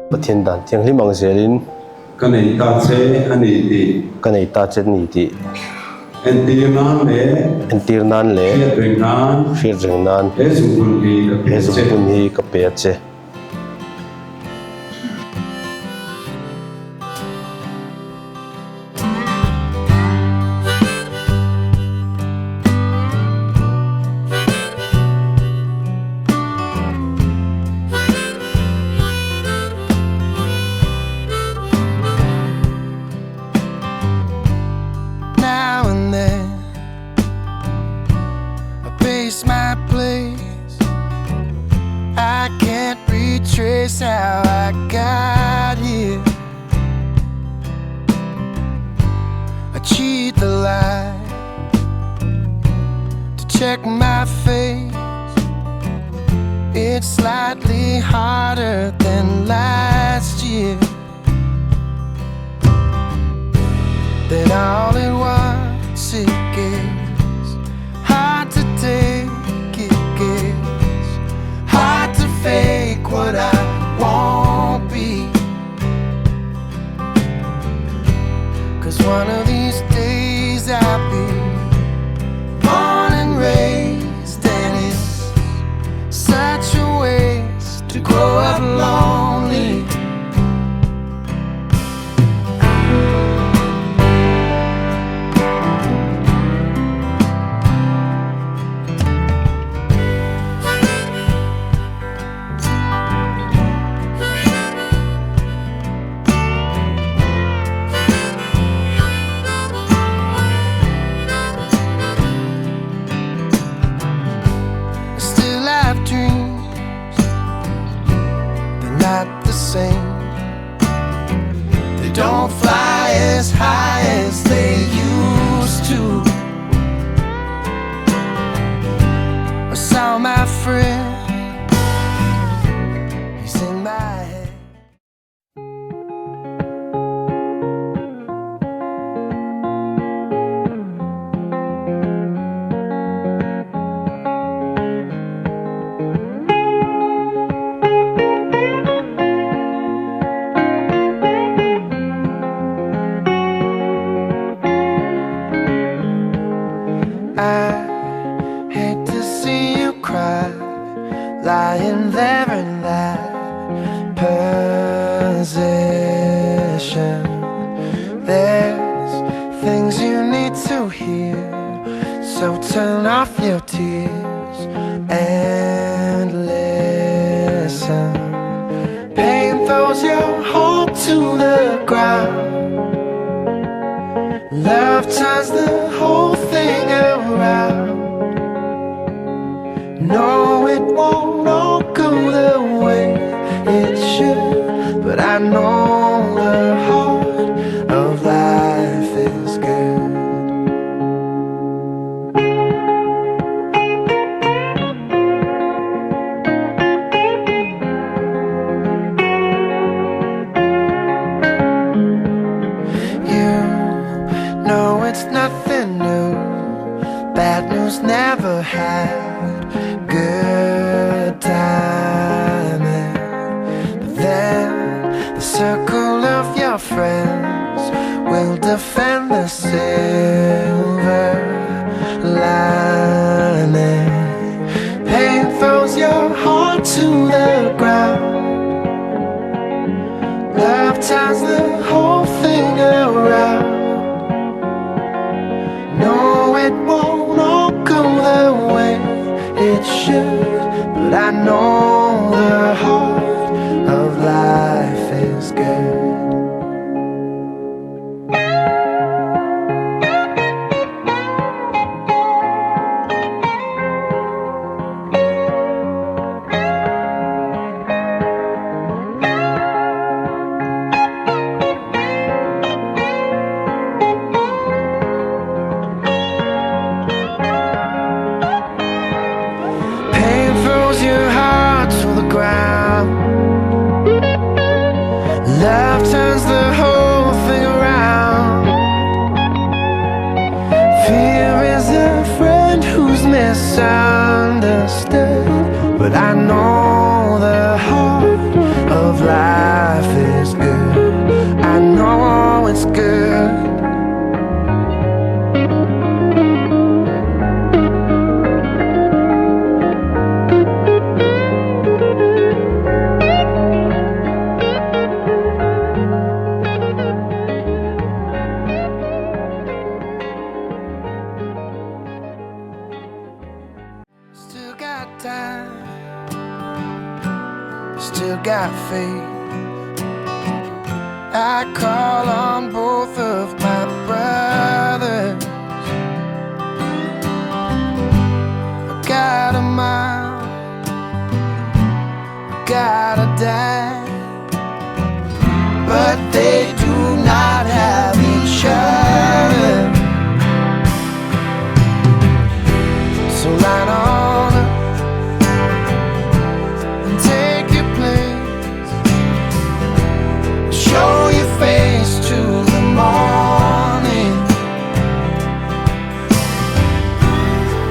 Pathian dan tiang limang zelin kanei ta che ani ti kanei ta chen ni ti entirnan le fir ringnan he zumpun hi ka pe che My place, I can't retrace how I got here. I cheat the light to check my face. It's slightly harder than last year. Then all at once it gets hard to take. Fake what I won't be, 'cause one of these days I'll be born and raised, and it's such a waste to grow up lonely. They don't fly as high as they used to. I saw my friend, he's in my head. I hate to see you cry, lying there in that position. There's things you need to hear, so turn off your tears and listen. Pain throws your heart to the ground. Love turns the whole thing around. No, it won't all go the way it should, but I know the heart of life is good. It's nothing new. Bad news never had good timing. But then the circle of your friends will defend the silver lining. Pain throws your heart to the ground. Love turns the whole thing around. No, it won't all go the way it should, but I know the heart of life is good. Love turns the whole thing around. Fear is a friend who's misunderstood, but I know the heart of life time, still got faith. I call on both of my brothers. I got a mile, gotta die, but they do not have each other. So line on up and take your place. Show your face to the morning,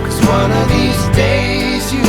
'cause one of these days you